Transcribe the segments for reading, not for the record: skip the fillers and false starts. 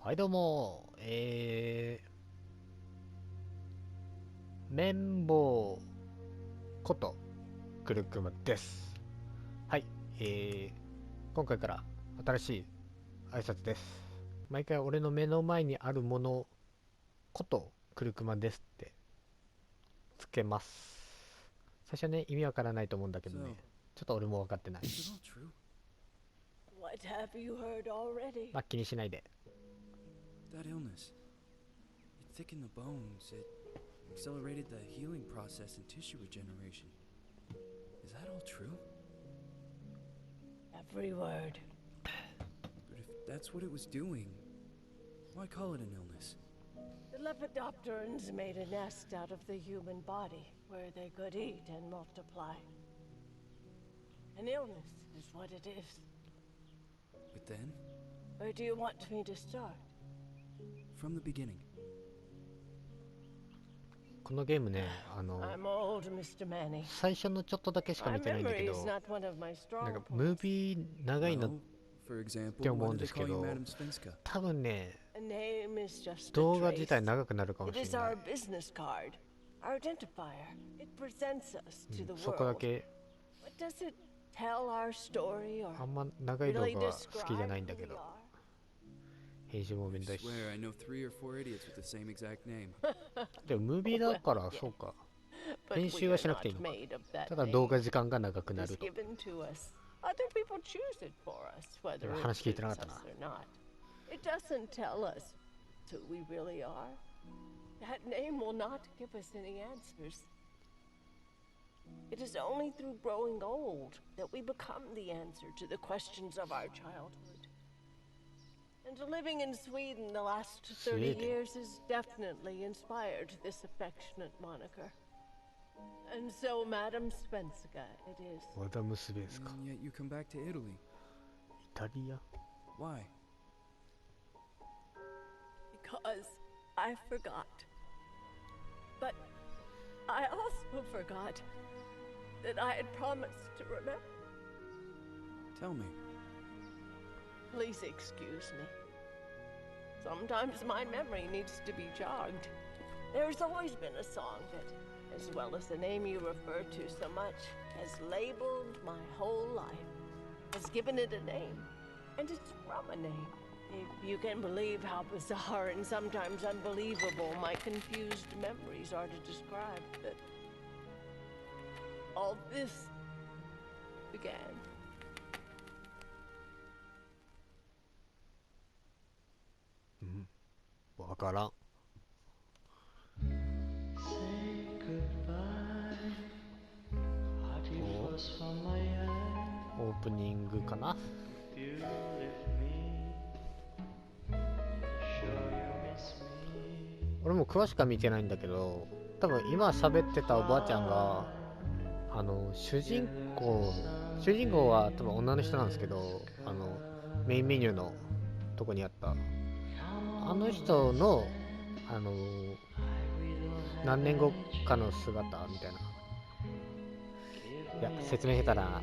はいどうも、綿棒ことくるくまです。はい、今回から新しい挨拶です。毎回俺の目の前にあるものことくるくまですってつけます。最初ね、意味わからないと思うんだけどね、ちょっと俺も分かってない。まあ気にしないで。That illness, it thickened the bones, it accelerated the healing process and tissue regeneration. Is that all true? Every word. But if that's what it was doing, why call it an illness? The Lepidopterans made a nest out of the human body where they could eat and multiply. An illness is what it is. But then, Where do you want me to start? from the beginning. このゲームね、I'm old, Mr. Manny. 最初のちょっとだけしか My 見てないんだけ memory ど、 is not one of my なん strong かムー points. ビー長いの Well, for example, Te why思うん did で they すけ call you ど、 Madam Svenska? 多分ね、 A name is just a 動画自 trace. 体長くなるかも It し is れな our い。 business card, our identifier. It presents us to the そこだ world. け But does it tell our story or あんま長い動 really 画は好きじゃ describe ないんだ who け we ど、 are? 編集もめん I どいし。 swear I know 3 or 4 idiots with the same exact name. でもムービーだからそうか。 But 編 we 集 are はしなくていい not のか。 made of that ただ name. 動画時間が長く It な is ると。 given to us. Other people choose it for us, whether it 話聞いて suits な us かったな。 or not. It doesn't tell us who we really are. That name will not give us any answers. It is only through growing old that we become the answer to the questions of our childhood. And living in Sweden the last 30 Sweden. years has definitely inspired this affectionate moniker. And so, Madam Svenska, it is. マダムスベースか。 And yet you come back to Italy. イタリア Why? Because I forgot. But I also forgot that I had promised to remember. Tell me. Please excuse me. Sometimes my memory needs to be jogged. There's always been a song that, as well as the name you refer to so much, has labeled my whole life, has given it a name, and it's from a name. If you can believe how bizarre and sometimes unbelievable my confused memories are to describe that all this began. わからん。オープニングかな。俺も詳しくは見てないんだけど、多分今喋ってたおばあちゃんが主人公は多分女の人なんですけど、メインメニューのとこにあったあの人の何年後かの姿みたいな。いや説明下手だな。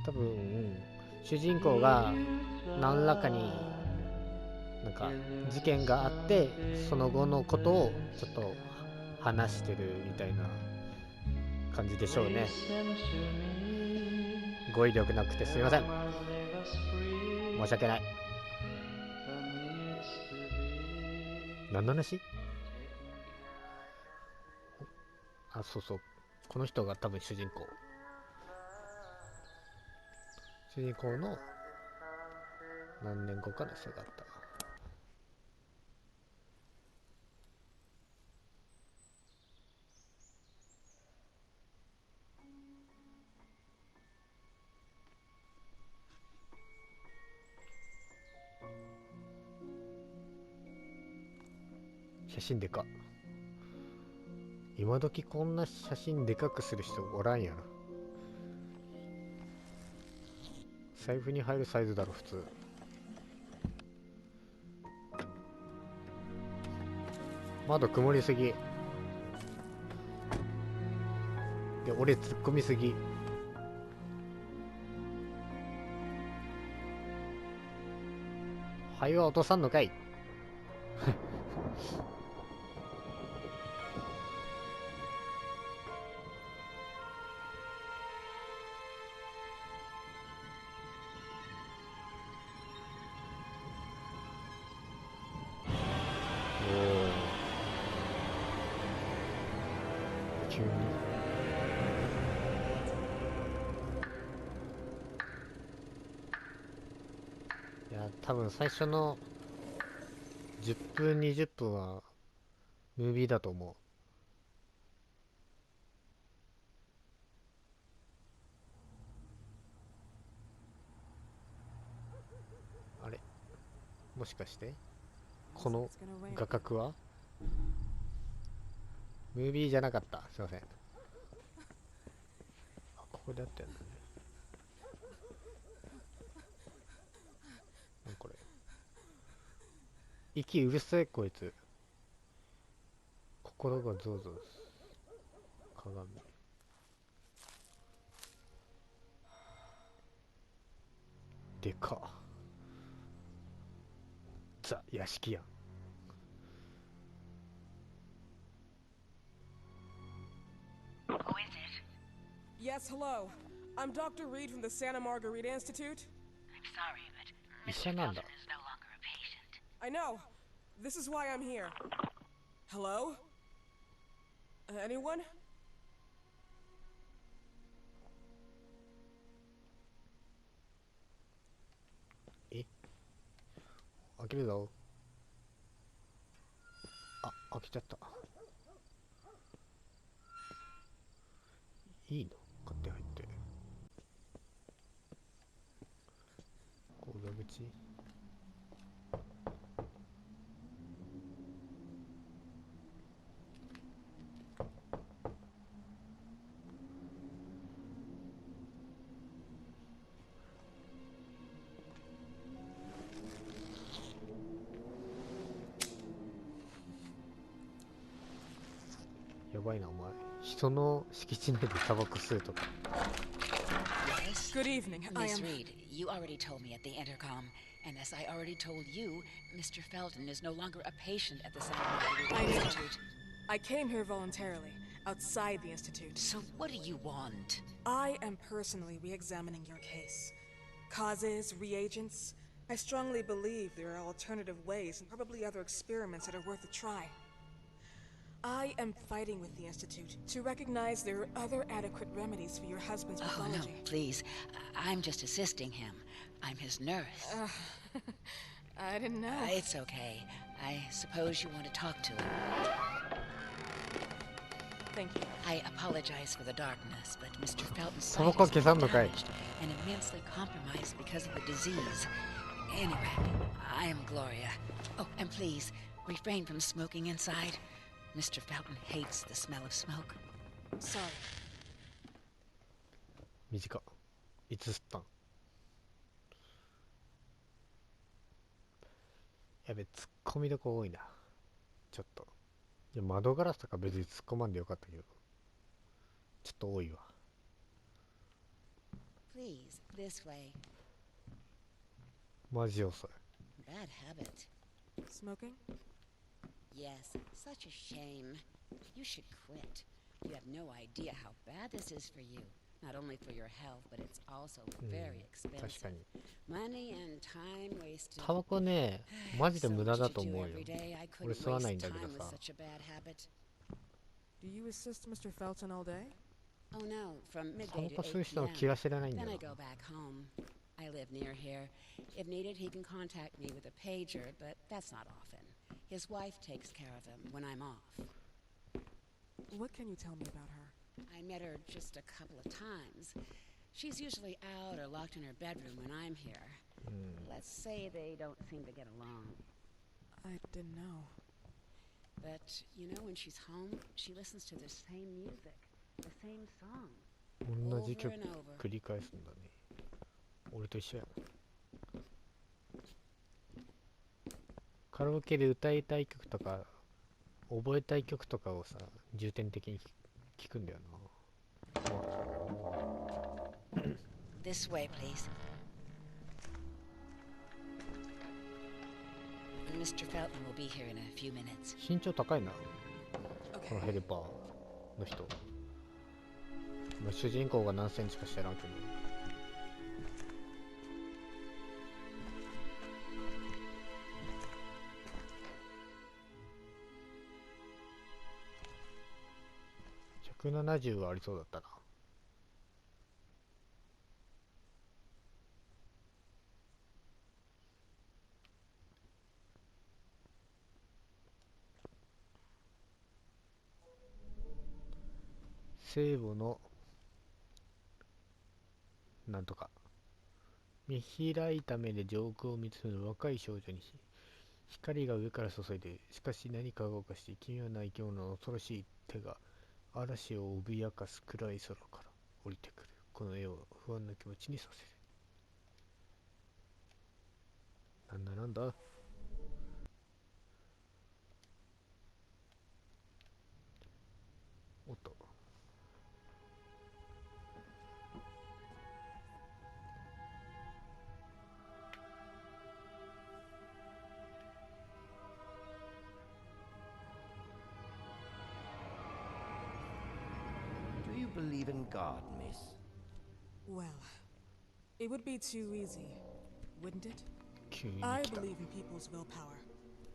多分主人公が何らかになんか事件があって、その後のことをちょっと話してるみたいな感じでしょうね。語彙力なくてすいません。申し訳ない。何の話？あ、そうそう。この人が多分主人公。主人公の何年後かの姿。写真でか。今時こんな写真でかくする人おらんやろ。財布に入るサイズだろ普通。窓曇りすぎで、俺突っ込みすぎ。灰は落とさんのかい。急にいや多分最初の10分20分はムービーだと思う。あれもしかしてこの画角はムービーじゃなかった。すいません。あ、ここでやってんだね。なんこれ。息うるせえこいつ。心がゾウゾウす。鏡。でかっ。ザ屋敷やん。Yes, hello. I'm Dr. Reed from the Santa Margarita Institute. I'm sorry, but Mr. Mr. Nanda. Felton is no longer a patient. I know. This is why I'm here. Hello? Anyone? 開けるぞ。あ、開けちゃった。いいの勝手に入って。こう裏口。やばいなお前。人の敷地内でタバコ吸うとか。 Yes? Good evening. I Miss am. Reed, you already told me at the intercom, and as I already told you, Mr. Felton is no longer a patient at the Santa I Margarita know. Institute. I came here voluntarily, outside the Institute. So what do you want? I am personally re-examining your case. Causes, reagents. I strongly believe there are alternative ways and probably other experiments that are worth a try. I am fighting with the Institute to recognize there are other adequate remedies for your husband's Oh, pathology. no, please. I'm just assisting him. I'm his nurse. I didn't know. It's okay. I suppose you want to talk to him. Thank you. I apologize for the darkness, but Mr. Felton's sight Tabaco is消さんのかい。 damaged and immensely compromised because of the disease. Anyway, I am Gloria. Oh, and please, refrain from smoking inside. Mr. Felton hates the smell of smoke. Sorry. 短っ。いつ吸ったん。やべ、突っ込みどこ多いな。ちょっと。いや、窓ガラスとか別に突っ込まんでよかったけど。ちょっと多いわ。Please, this way. マジ遅い。 Bad habit. Smoking? Yes, such a shame. You should quit. You have no idea how bad this is for you. Not only for your health, but it's also very 確か expensive. に。 Money and time wasted. タバコね、マジで So 無駄 what だ did と you do 思うよ。 every day? I 俺 couldn't 吸わないん waste だけ time ど with さ。 such a bad habit. Do you assist Mr. Felton all day? Oh no, from タ midday バコ to 吸う 8 人の p.m. 気が知らないんだ Then よ I な。 go back home. I live near here. If needed, he can contact me with a pager, but that's not often. His wife takes care of him when I'm off. What can you tell me about her? I met her just a couple of times. She's usually out or locked in her bedroom when I'm here. Let's say they don't seem to get along. I didn't know. But, you know, when she's home, she listens to the same music, the same song. 同じ曲 over and over. 繰り返すんだね。俺と一緒や。カラオケで歌いたい曲とか覚えたい曲とかをさ、重点的に聞くんだよな。 This way, please. Mr. Felton will be here in a few minutes. 身長高いな、この Okay. ヘルパーの人。まあ主人公が何センチか知らんけど。170はありそうだったな。聖母のなんとか見開いた目で上空を見つめる若い少女に光が上から注いで、しかし何かが動かして奇妙な生き物の恐ろしい手が嵐を脅かす暗い空から降りてくる。この絵を不安な気持ちにさせる。なんだおっと、Do you believe in God, miss? Well, it would be too easy, wouldn't it? 急に I 来た。 believe in people's willpower.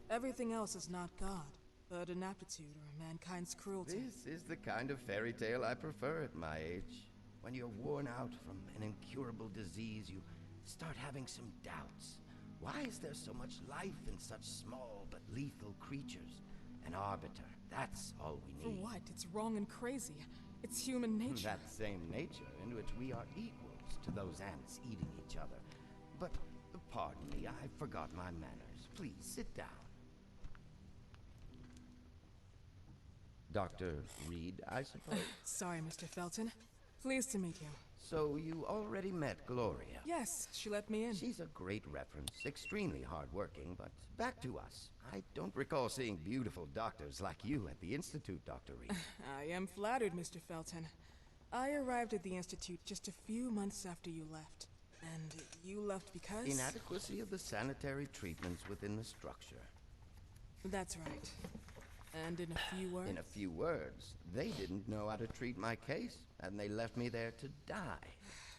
Everything else is not God, but an aptitude or mankind's cruelty. This is the kind of fairy tale I prefer at my age. When you're worn out from an incurable disease, you start having some doubts. Why is there so much life in such small but lethal creatures? An arbiter, that's all we For need. what? It's wrong and crazy. It's human nature. That same nature in which we are equals to those ants eating each other. But, pardon me, I forgot my manners. Please, sit down. Dr. Reed, I suppose? Sorry, Mr. Felton. Pleased to meet you. So you already met Gloria? Yes, she let me in. She's a great reference, extremely hardworking, but back to us. I don't recall seeing beautiful doctors like you at the Institute, Dr. Reed. I am flattered, Mr. Felton. I arrived at the Institute just a few months after you left. And you left because? Inadequacy of the sanitary treatments within the structure. That's right. And in a few words? In a few words, they didn't know how to treat my case, and they left me there to die.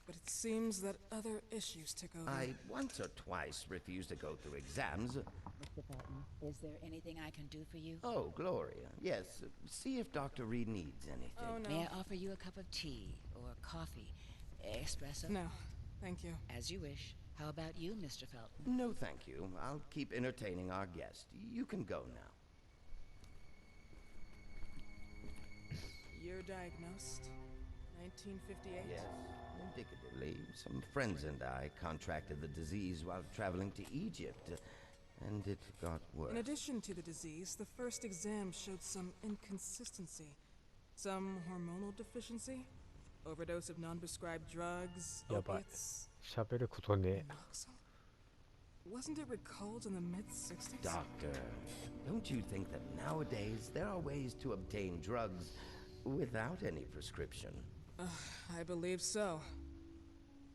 But it seems that other issues took over. I once or twice refused to go through exams. Mr. Felton, is there anything I can do for you? Oh, Gloria. Yes, see if Dr. Reed needs anything. Oh, no. May I offer you a cup of tea or coffee? Espresso? No, thank you. As you wish. How about you, Mr. Felton? No, thank you. I'll keep entertaining our guest. You can go now. You're diagnosed? 1958? Yes, indicatively, some friends and I contracted the disease while traveling to Egypt, and it got worse. In addition to the disease, the first exam showed some inconsistency. Some hormonal deficiency? Overdose of non-prescribed drugs, やばい。 opiates, 喋ることね。 Moxil? Wasn't it recalled in the mid-60s? Doctor, don't you think that nowadays there are ways to obtain drugs without any prescription? I believe so.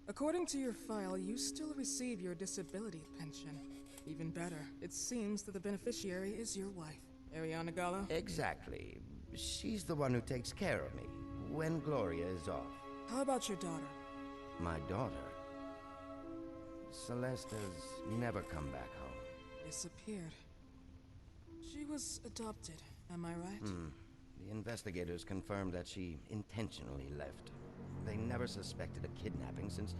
According to your file, you still receive your disability pension. Even better, it seems that the beneficiary is your wife, Ariana Gallo. Exactly. She's the one who takes care of me when Gloria is off. How about your daughter? My daughter, Celeste, has never come back home. Disappeared. She was adopted, am I right? The investigators confirmed that she intentionally left. They never suspected a kidnapping since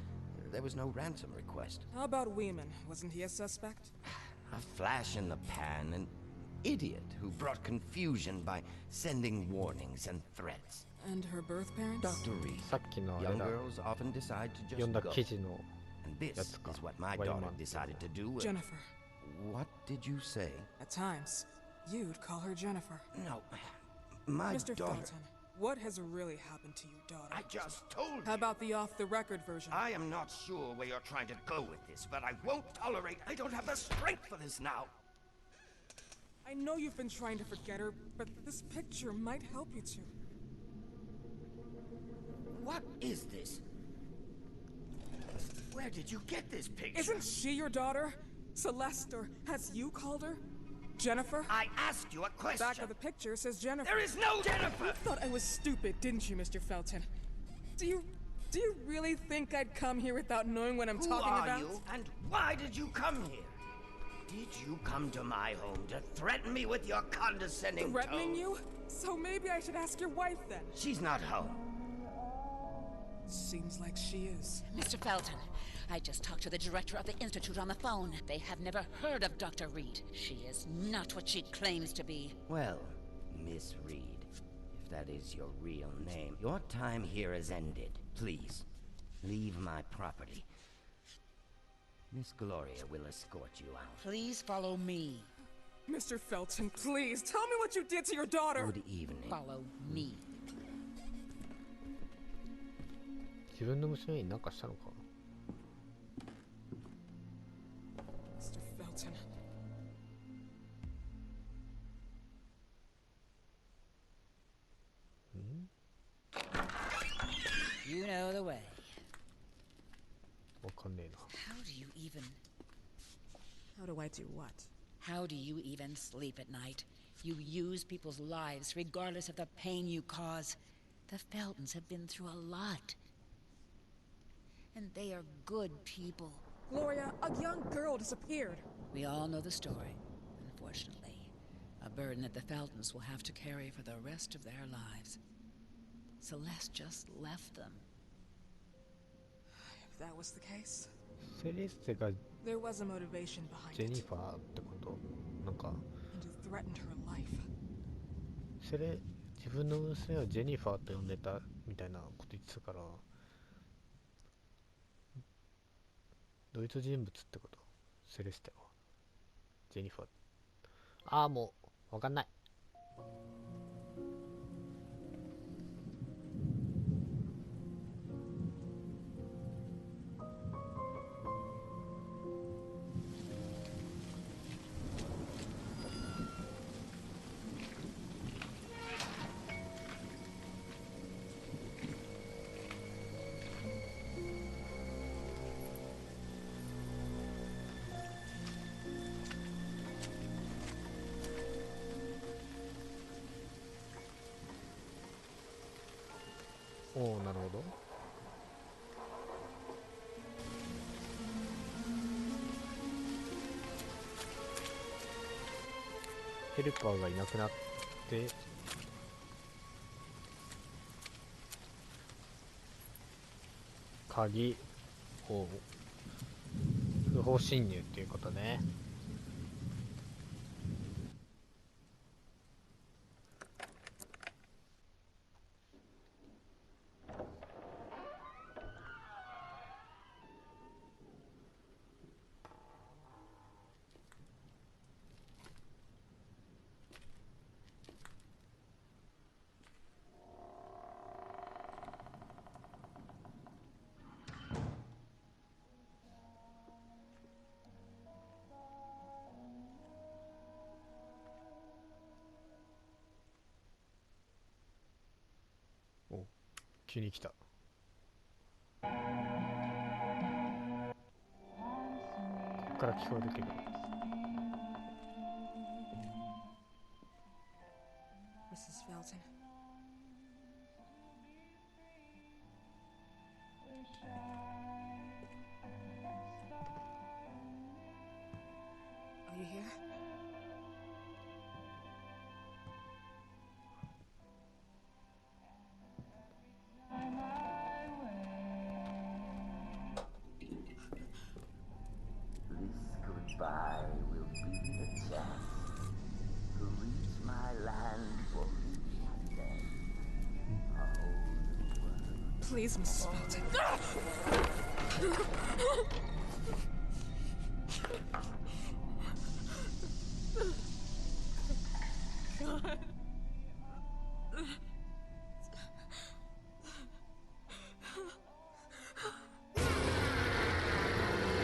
there was no ransom request. How about Weeman? Wasn't he a suspect? A flash in the pan, an idiot who brought confusion by sending warnings and threats. And her birth parents? Dr. Reed, さっきのあれ young だ。 girls often decide to 読ん just だ go. 記事の And this やつか。 is what my ワイ daughter マン。 decided to do. Jennifer. What did you say? At times, you'd call her Jennifer. No, my Mr. daughter. Felton, what has really happened to your daughter? I just told How you. about the off-the-record version? I am not sure where you're trying to go with this, but I won't tolerate. I don't have the strength for this now. I know you've been trying to forget her, but this picture might help you to. What is this? Where did you get this picture? Isn't she your daughter? Celeste, or has you called her? Jennifer? I asked you a question. Back of the picture says Jennifer. There is no Jennifer! You thought I was stupid, didn't you, Mr. Felton? Do you really think I'd come here without knowing what I'm talking about? Who are you, and why did you come here? Did you come to my home to threaten me with your condescending Threatening tone? you? So maybe I should ask your wife then. She's not home. Seems like she is. Mr. Felton, I just talked to the director of the Institute on the phone. They have never heard of Dr. Reed. She is not what she claims to be. Well, Miss Reed, if that is your real name, your time here has ended. Please, leave my property. Miss Gloria will escort you out. Please follow me. Mr. Felton, please, tell me what you did to your daughter! Good evening. Follow me. 自分の娘に何かしたのか。 Mr. Felton. You know the way. わかんねえな。 How do you even... How do I do what? How do you even sleep at night? You use people's lives regardless of the pain you cause. The Feltons have been through a lot. And they are good people. Gloria, a young girl disappeared. We all know the story, unfortunately. A burden that the Feltons will have to carry for the rest of their lives. Celeste just left them. If that was the case, セレステが there was a motivation behind ジェニ it. ファーってこと？なんか And it threatened her life. 自分の娘をジェニファーと呼んでたみたいなこと言ってたから、ドイツ人物ってこと？セレステはジェニファー。ああ、もうわかんない。おお、なるほど。ヘルパーがいなくなって鍵を不法侵入っていうことね。急に来た。こっから聞こえるけど。Mrs. Felton. Are you here? Goodbye will be the chance to reach my land for me then. A whole world. Please, Mrs. Felton. God.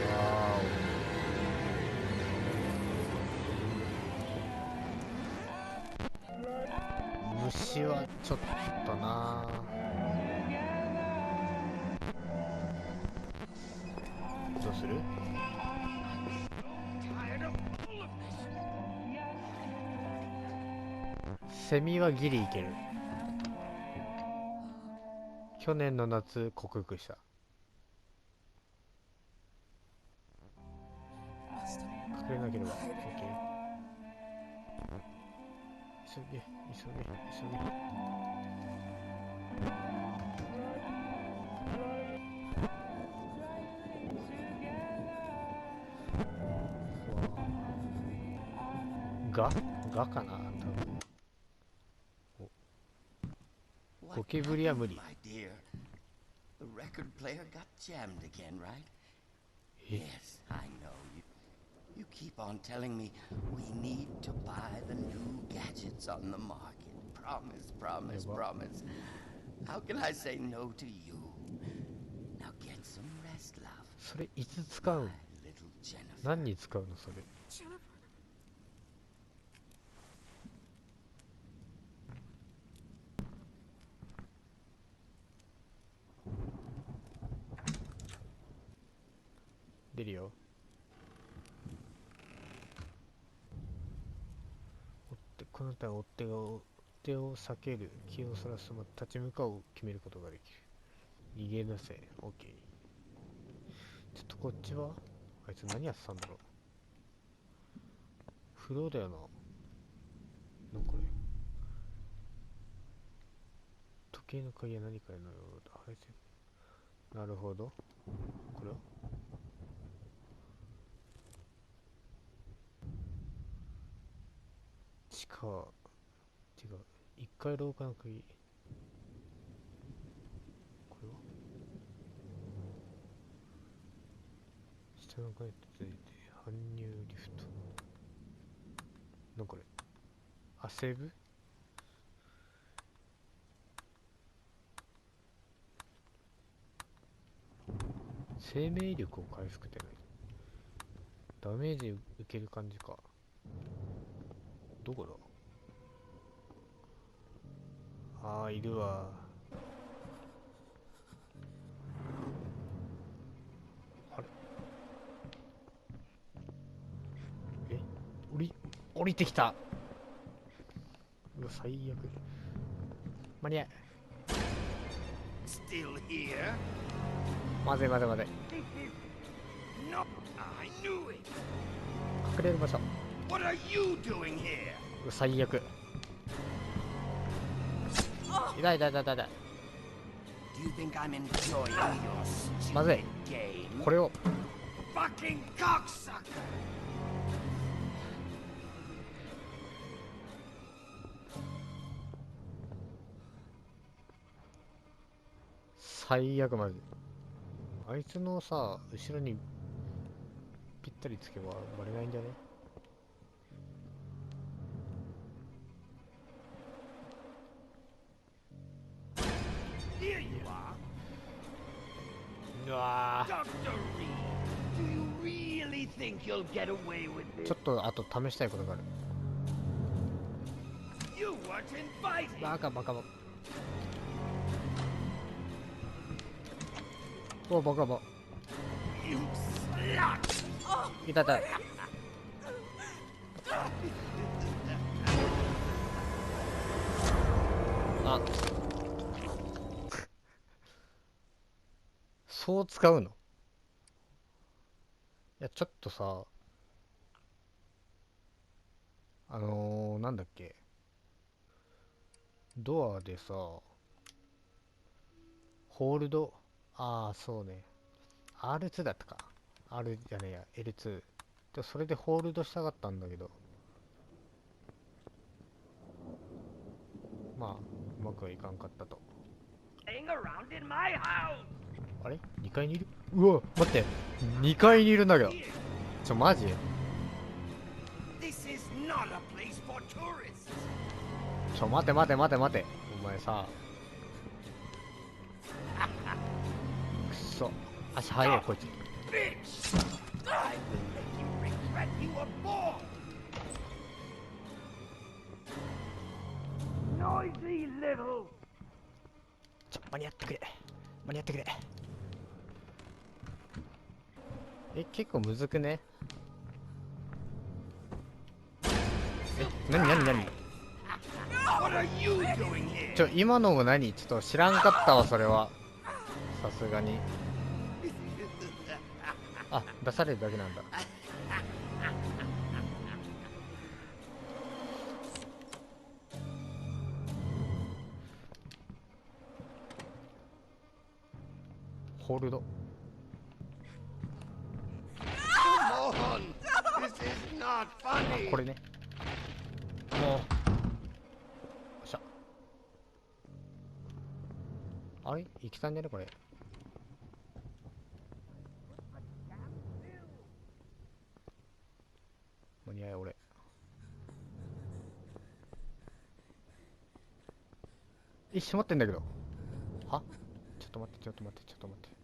Wow. 虫はちょっとな。どうする？セミはギリいける。去年の夏克服した。隠れなければ OK。 急げ急げ急げ。がかな、多分。ゴキブリは無理。My dear, the record player got jammed again, right? え Yes, I know. You keep on telling me we need to buy the new gadgets on the market. Promise, promise, promise. How can I say no to you? Now get some rest, love. それいつ使うの？ My little Jennifer. 何に使うのそれ？ Jennifer. 出るよ。この他追っ手を避ける、気をそらすま立ち向かうを決めることができる。逃げなせ。 OK。 ちょっとこっちはあいつ何やってたんだろう。風呂だよな。なんかこれ時計の鍵は何かのようだ。配線。なるほど。これは地下、違う。1階廊下の鍵。これは下の階と続いて搬入リフト。なんかこれ。あ、セーブ？生命力を回復ってない。ダメージ受ける感じか。どこだ？ああ、いるわ。あれ？え？降りてきた。うわ、最悪。間に合い。Still here? 待て待て待て。 No, I knew it. 隠れる場所。 What are you doing here? うわ、最悪。痛い痛い痛い痛い痛い。 Do you think I'm enjoying your まずい。 stupid game? これを。 Fucking cocksucker! 最悪マジ。あいつのさ、後ろにぴったりつけばバレないんじゃね？うわー、ちょっとあと試したいことがある。バカバカバカ。お、バカバカ。いたいた。あ、そう使うの？いや、ちょっとさ、なんだっけ、ドアでさ、ホールド、ああ、そうね、R2 だったか。R じゃねえや、L2。で、それでホールドしたかったんだけど、まあ、うまくはいかんかったと。あれ ?2 階にいる？うわ、待って、2階にいるんだけど。マジ？待て待て待て待て。お前さ。くそ。足速いこいつ。間に合ってくれ。間に合ってくれ。結構むずくね？なになになに？今のも何？ちょっと知らんかったわ、それは。さすがに。あ、出されるだけなんだ。ホールド。これね。もう。よっしゃ。あれ？生きたんじゃねこれ。間に合い俺。閉まってんだけど。は？ちょっと待って。